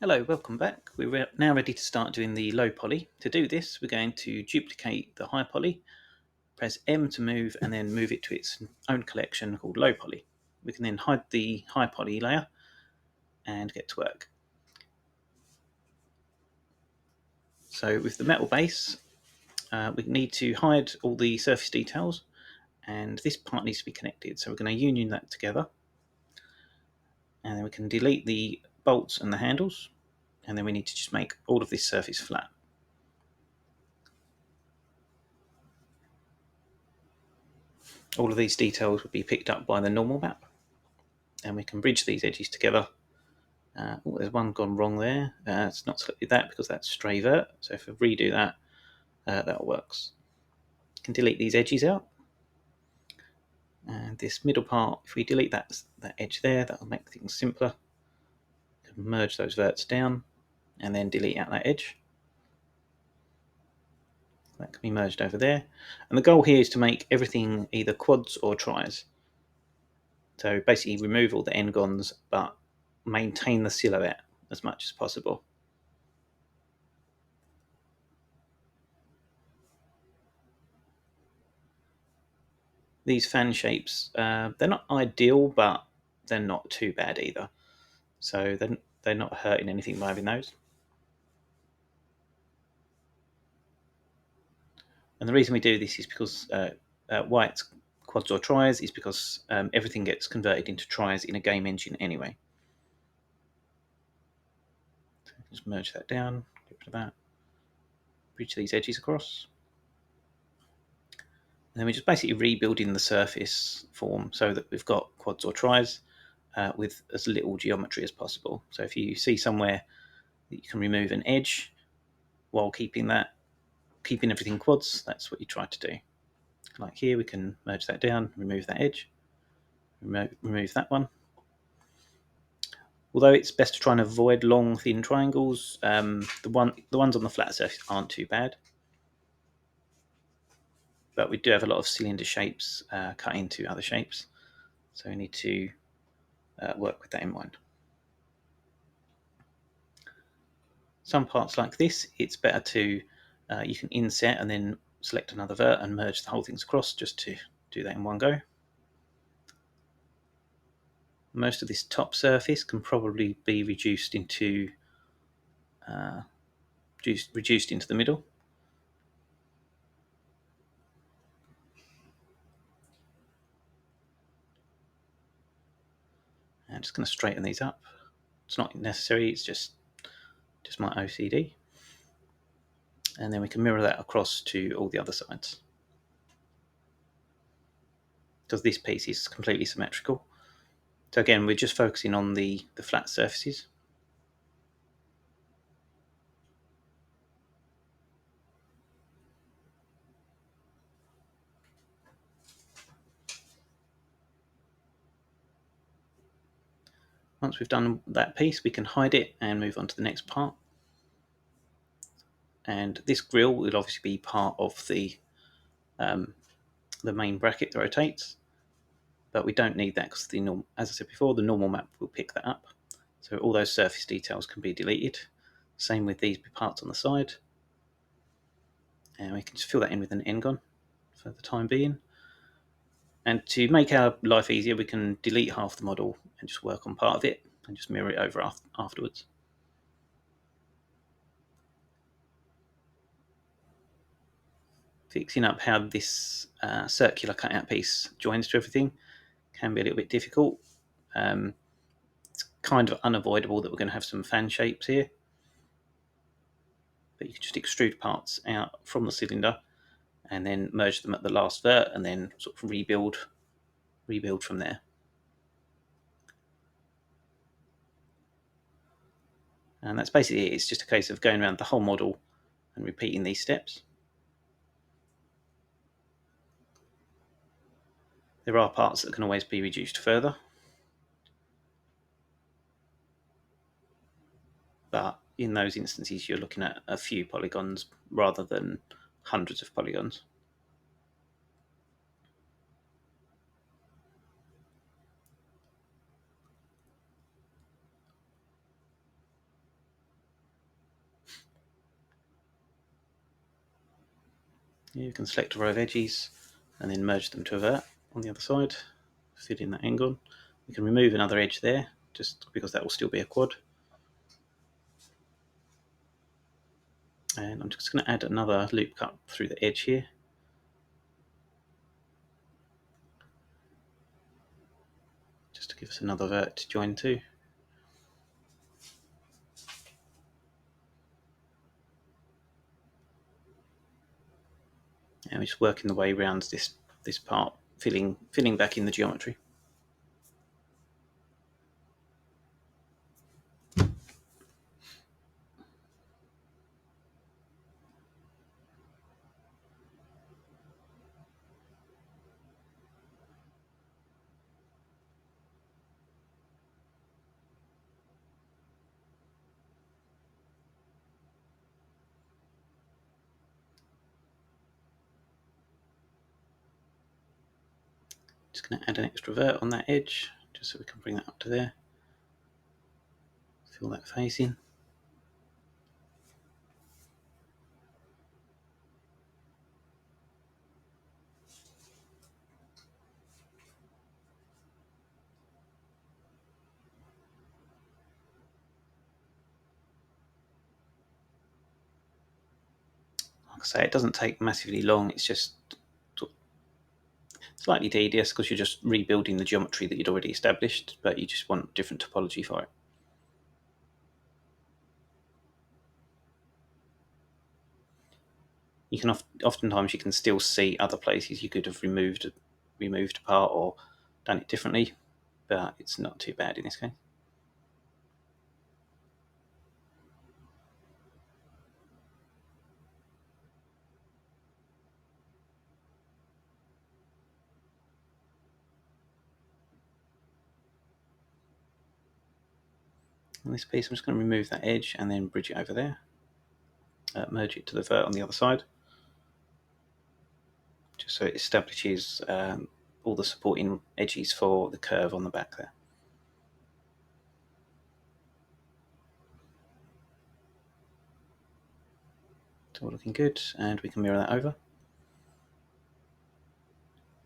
Hello, welcome back. We're now ready to start doing the low poly. To do this, we're going to duplicate the high poly, press M to move, and then move it to its own collection called low poly. We can then hide the high poly layer and get to work. So with the metal base, we need to hide all the surface details, and this part needs to be connected. So we're going to union that together, and then we can delete the bolts and the handles, and then we need to just make all of this surface flat. All of these details will be picked up by the normal map, and we can bridge these edges together. There's one gone wrong there. It's not selected that because that's stray vert. So if I redo that, that works. You can delete these edges out. And this middle part, if we delete that edge there, that'll make things simpler. You can merge those verts down and then delete out that edge. That can be merged over there. And the goal here is to make everything either quads or tris. So basically remove all the n-gons, but maintain the silhouette as much as possible. These fan shapes, they're not ideal, but they're not too bad either. So they're not hurting anything by having those. And the reason we do this is because why it's quads or tris is because everything gets converted into tris in a game engine anyway. So just merge that down, get rid of that, bridge these edges across. And then we're just basically rebuilding the surface form so that we've got quads or tris with as little geometry as possible. So if you see somewhere that you can remove an edge while keeping everything quads, that's what you try to do. Like here, we can merge that down, remove that edge, remove that one. Although it's best to try and avoid long, thin triangles, the ones on the flat surface aren't too bad. But we do have a lot of cylinder shapes cut into other shapes, so we need to work with that in mind. Some parts like this, it's better to, you can inset and then select another vert and merge the whole things across just to do that in one go. Most of this top surface can probably be reduced into the middle. I'm just going to straighten these up. It's not necessary, it's just my OCD. And then we can mirror that across to all the other sides. Because this piece is completely symmetrical. So again, we're just focusing on the flat surfaces. Once we've done that piece, we can hide it and move on to the next part. And this grill will obviously be part of the main bracket that rotates, but we don't need that because as I said before, the normal map will pick that up. So all those surface details can be deleted. Same with these parts on the side. And we can just fill that in with an n-gon for the time being. And to make our life easier, we can delete half the model and just work on part of it and just mirror it over afterwards. Fixing up how this circular cutout piece joins to everything can be a little bit difficult. It's kind of unavoidable that we're going to have some fan shapes here, but you can just extrude parts out from the cylinder and then merge them at the last vert and then sort of rebuild from there. And that's basically it. It's just a case of going around the whole model and repeating these steps. There are parts that can always be reduced further, but in those instances you're looking at a few polygons rather than hundreds of polygons. You can select a row of edges and then merge them to a vert on the other side, fit in that angle. We can remove another edge there, just because that will still be a quad. And I'm just going to add another loop cut through the edge here. Just to give us another vert to join to. And we're just working the way around this part, filling back in the geometry. Just going to add an extra vert on that edge, just so we can bring that up to there. Fill that face in. Like I say, it doesn't take massively long, it's just slightly tedious because you're just rebuilding the geometry that you'd already established, but you just want different topology for it. You can oftentimes you can still see other places you could have removed a part or done it differently, but it's not too bad in this case. On this piece, I'm just going to remove that edge and then bridge it over there. Merge it to the vert on the other side, just so it establishes all the supporting edges for the curve on the back there. It's all looking good, and we can mirror that over.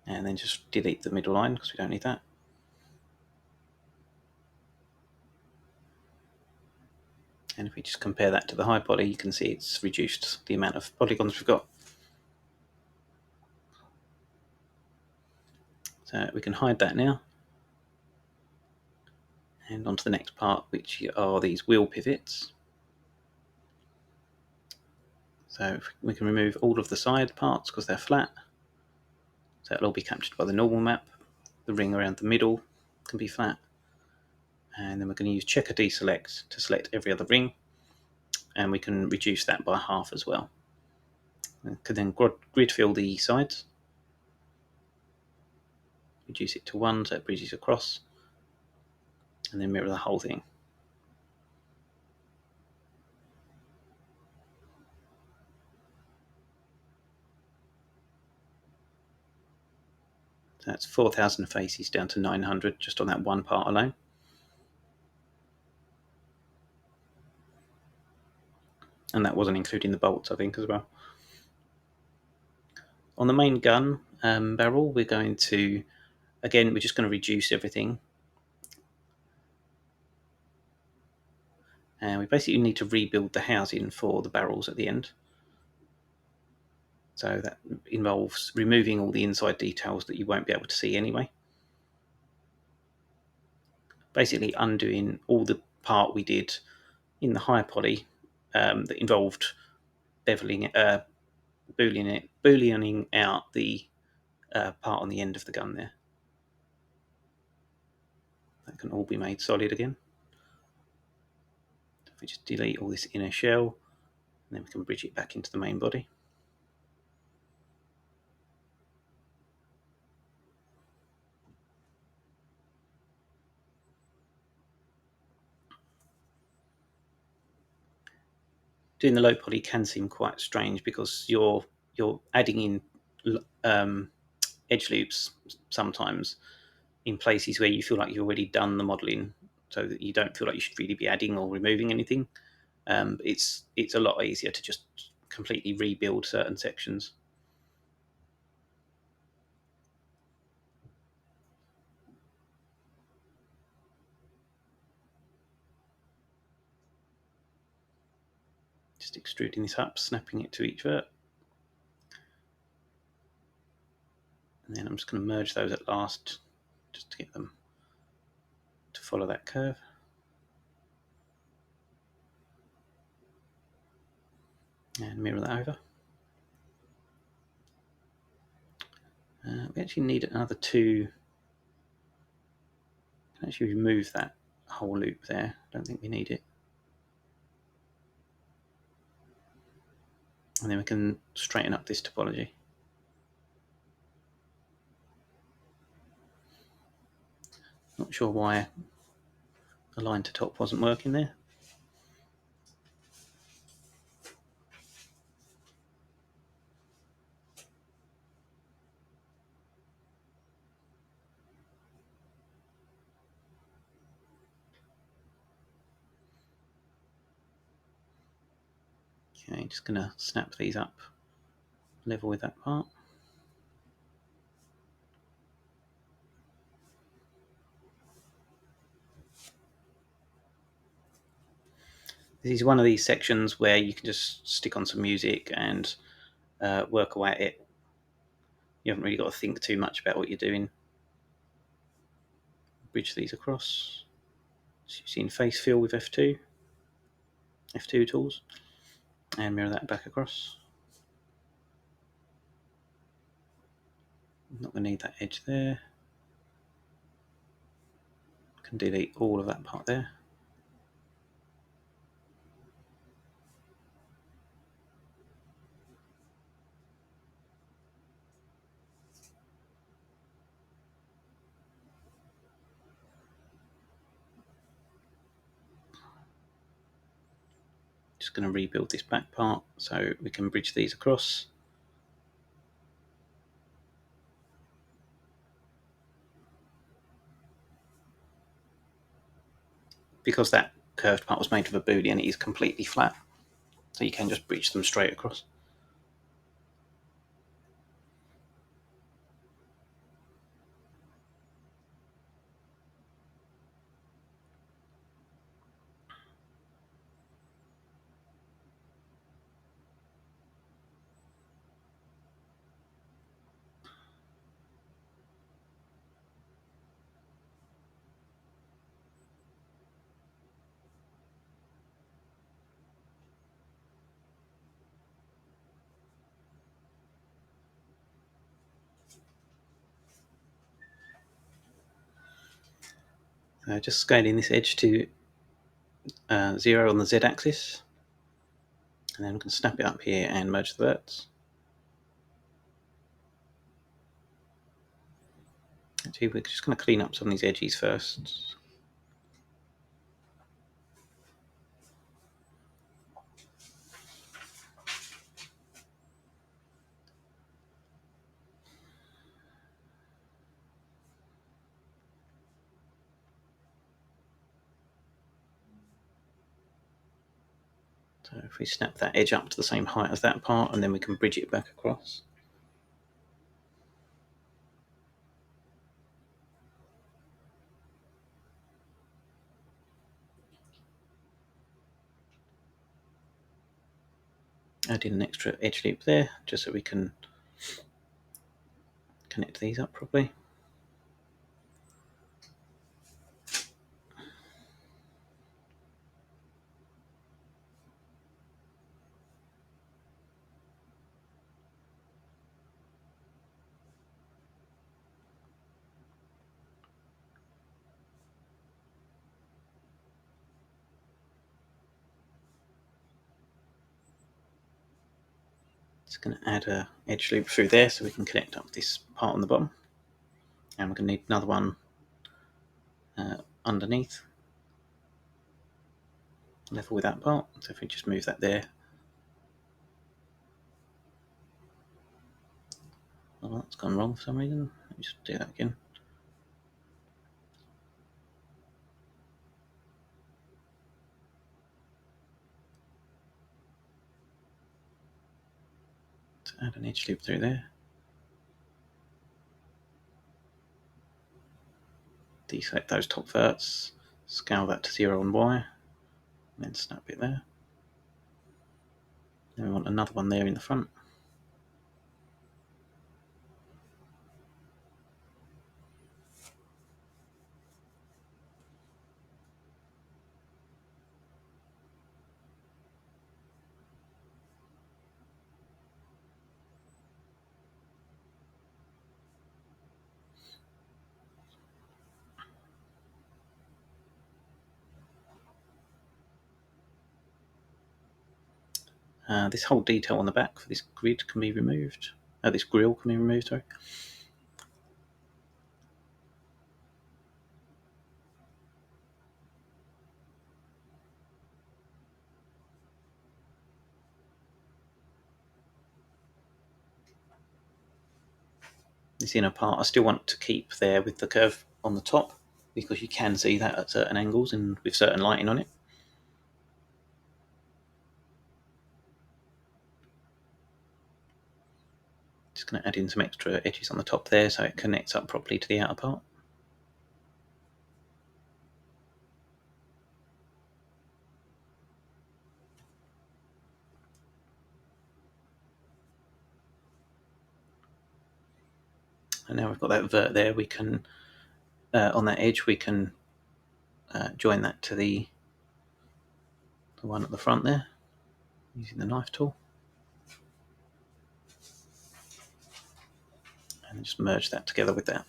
And then just delete the middle line because we don't need that. And if we just compare that to the high poly, you can see it's reduced the amount of polygons we've got. So we can hide that now. And on to the next part, which are these wheel pivots. So we can remove all of the side parts because they're flat. So it'll all be captured by the normal map. The ring around the middle can be flat. And then we're going to use checker deselect to select every other ring. And we can reduce that by half as well. We can then grid fill the sides. Reduce it to 1 so it bridges across. And then mirror the whole thing. So that's 4,000 faces down to 900 just on that one part alone. And that wasn't including the bolts, I think, as well. On the main gun barrel, we're going to, again, we're just going to reduce everything. And we basically need to rebuild the housing for the barrels at the end. So that involves removing all the inside details that you won't be able to see anyway. Basically undoing all the part we did in the high poly that involved booleaning out the part on the end of the gun there. That can all be made solid again. If we just delete all this inner shell, and then we can bridge it back into the main body. Doing the low poly can seem quite strange because you're adding in edge loops sometimes in places where you feel like you've already done the modeling, so that you don't feel like you should really be adding or removing anything. It's a lot easier to just completely rebuild certain sections. Just extruding this up, snapping it to each vert. And then I'm just going to merge those at last, just to get them to follow that curve. And mirror that over. We actually need another two. I can actually remove that whole loop there. I don't think we need it. And then we can straighten up this topology. Not sure why align to top wasn't working there. Okay, just going to snap these up level with that part. This is one of these sections where you can just stick on some music and work away at it. You haven't really got to think too much about what you're doing. Bridge these across. So you've seen face fill with F2 tools, and mirror that back across. Not going to need that edge there. Can delete all of that part there. Just going to rebuild this back part so we can bridge these across. Because that curved part was made with a boolean, it is completely flat, so you can just bridge them straight across. Just scaling this edge to 0 on the z-axis, and then we can snap it up here and merge the verts. Actually, we're just going to clean up some of these edges first. So if we snap that edge up to the same height as that part, and then we can bridge it back across. Add in an extra edge loop there, just so we can connect these up properly. Just going to add a edge loop through there so we can connect up this part on the bottom, and we're going to need another one underneath, level with that part. So if we just move that there, oh, that's gone wrong for some reason. Let me just do that again. So add an edge loop through there. Deselect those top verts, scale that to 0 on Y, and then snap it there. Then we want another one there in the front. This whole detail on the back for this grid can be removed. This grill can be removed, sorry. This inner part I still want to keep there with the curve on the top, because you can see that at certain angles and with certain lighting on it. Just going to add in some extra edges on the top there so it connects up properly to the outer part. And now we've got that vert there, we can, on that edge, we can join that to the one at the front there, using the knife tool. And just merge that together with that.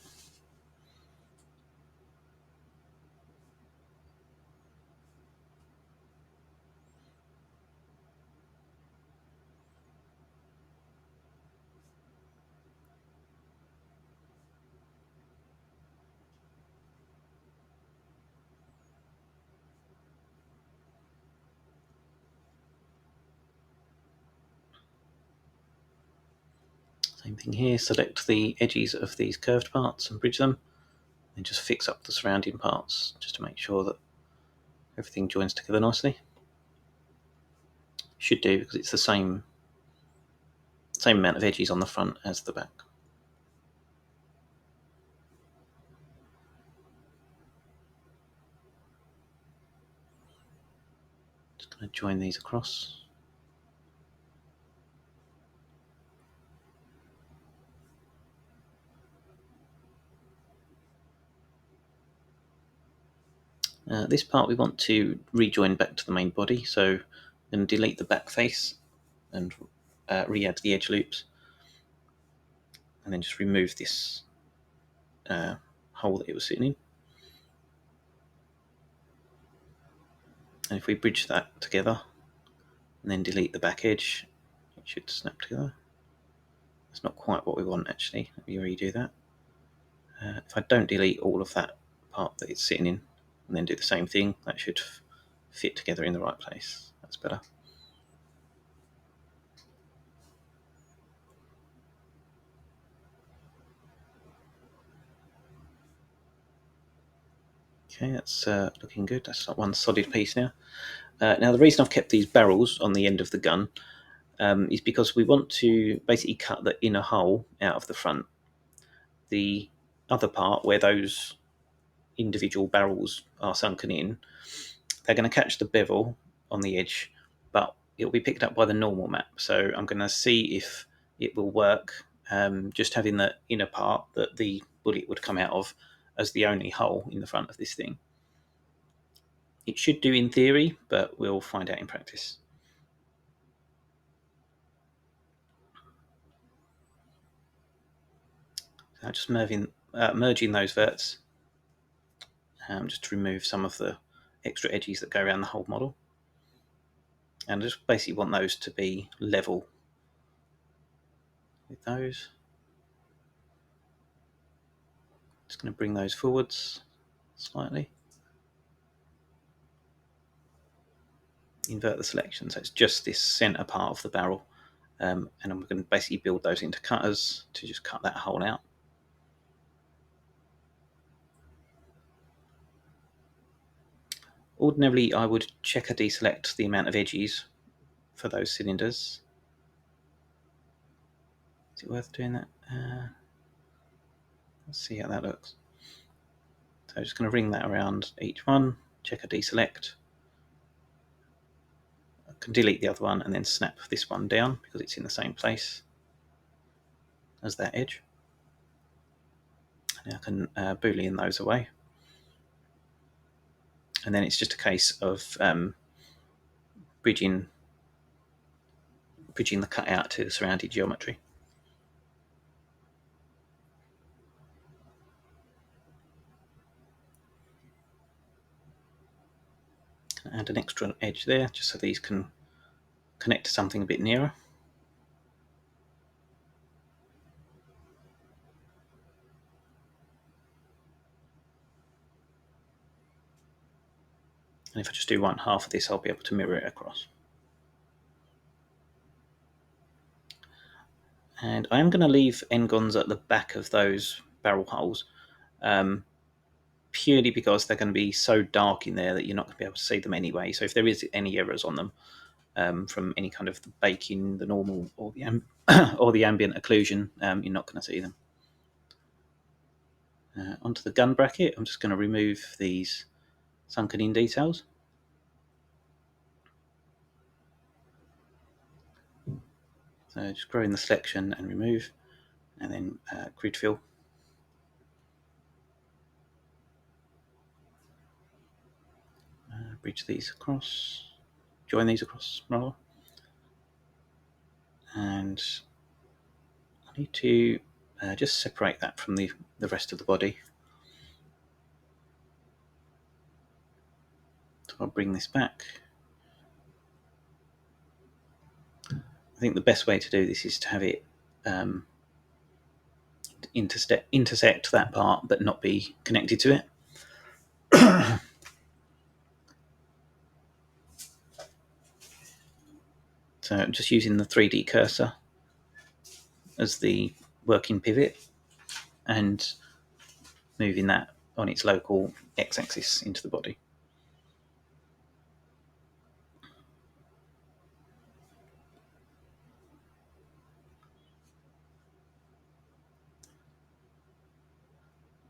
Same thing here, select the edges of these curved parts and bridge them, and just fix up the surrounding parts just to make sure that everything joins together nicely. Should do, because it's the same amount of edges on the front as the back. Just going to join these across. This part we want to rejoin back to the main body, so I'm going to delete the back face and re-add the edge loops, and then just remove this hole that it was sitting in. And if we bridge that together and then delete the back edge, it should snap together. That's not quite what we want actually. Let me redo that. If I don't delete all of that part that it's sitting in and then do the same thing, that should fit together in the right place. That's better. Okay, that's looking good. That's like one solid piece now. Now the reason I've kept these barrels on the end of the gun is because we want to basically cut the inner hole out of the front. The other part where those individual barrels are sunken in, they're going to catch the bevel on the edge, but it'll be picked up by the normal map. So I'm going to see if it will work, just having the inner part that the bullet would come out of as the only hole in the front of this thing. It should do in theory, but we'll find out in practice. So just merging those verts, just to remove some of the extra edges that go around the whole model. And I just basically want those to be level with those. Just going to bring those forwards slightly. Invert the selection, so it's just this center part of the barrel, and I'm going to basically build those into cutters to just cut that hole out. Ordinarily I would checker deselect the amount of edges for those cylinders. Is it worth doing that? Let's see how that looks. So I'm just going to ring that around each one, checker deselect, can delete the other one and then snap this one down because it's in the same place as that edge. And I can boolean those away. And then it's just a case of bridging the cutout to the surrounding geometry. Add an extra edge there just so these can connect to something a bit nearer. And if I just do one half of this, I'll be able to mirror it across. And I am going to leave n-gons at the back of those barrel holes, purely because they're going to be so dark in there that you're not going to be able to see them anyway. So if there is any errors on them from any kind of the baking, the normal, or the or the ambient occlusion, you're not going to see them. Onto the gun bracket, I'm just going to remove these sunken in details. So just grow in the selection and remove, and then grid fill. Bridge these across, join these across rather. And I need to just separate that from the rest of the body. So I'll bring this back. I think the best way to do this is to have it intersect that part but not be connected to it. So I'm just using the 3D cursor as the working pivot and moving that on its local x-axis into the body.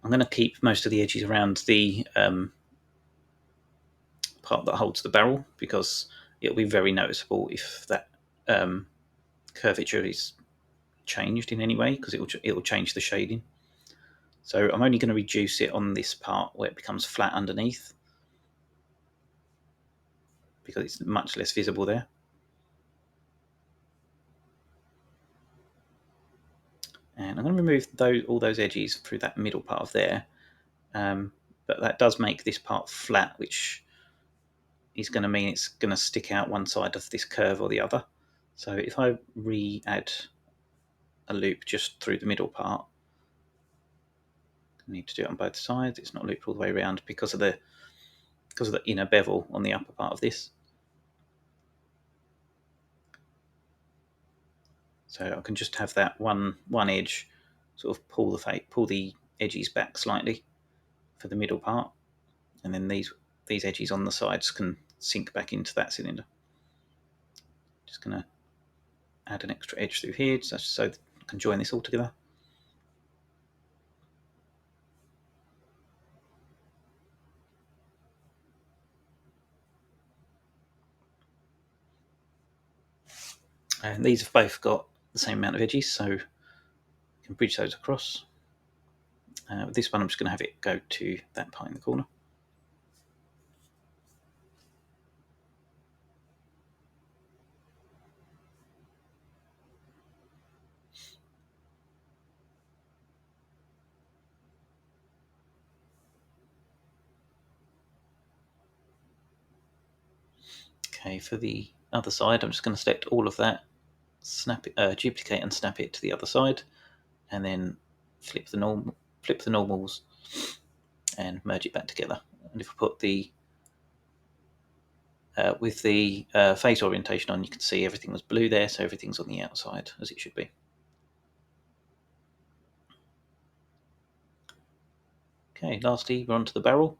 I'm going to keep most of the edges around the part that holds the barrel because it'll be very noticeable if that curvature is changed in any way, because it'll change the shading. So I'm only going to reduce it on this part where it becomes flat underneath because it's much less visible there. And I'm going to remove all those edges through that middle part of there, but that does make this part flat, which is going to mean it's going to stick out one side of this curve or the other. So if I re-add a loop just through the middle part, I need to do it on both sides. It's not looped all the way around because of the inner bevel on the upper part of this. So I can just have that one edge sort of pull the edges back slightly for the middle part, and then these edges on the sides can sink back into that cylinder. Just going to add an extra edge through here so I can join this all together. And these have both got the same amount of edges, so you can bridge those across. With this one, I'm just going to have it go to that part in the corner. Okay, for the other side, I'm just going to select all of that, duplicate and snap it to the other side, and then flip the normals and merge it back together. And if I put the with the face orientation on, you can see everything was blue there, so everything's on the outside as it should be. Okay, lastly, we're onto the barrel,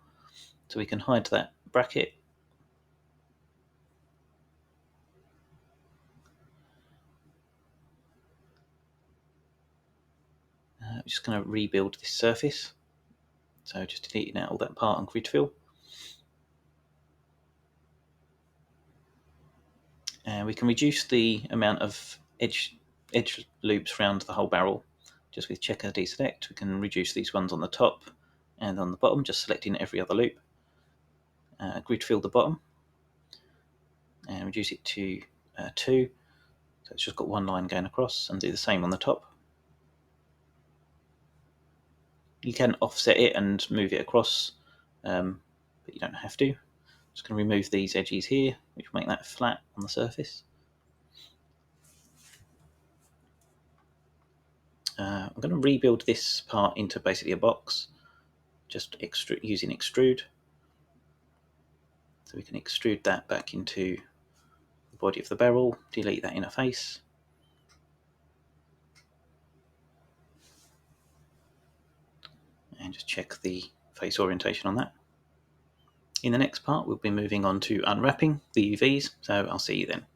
so we can hide that bracket. I'm just going to rebuild this surface, so just deleting out all that part and grid fill. And we can reduce the amount of edge loops around the whole barrel just with checker deselect. We can reduce these ones on the top and on the bottom, just selecting every other loop. Grid fill the bottom and reduce it to 2, so it's just got one line going across, and do the same on the top. You can offset it and move it across, but you don't have to. Just going to remove these edges here, which will make that flat on the surface. I'm going to rebuild this part into basically a box, just using extrude. So we can extrude that back into the body of the barrel, delete that inner face. And just check the face orientation on that. In the next part, we'll be moving on to unwrapping the UVs, so I'll see you then.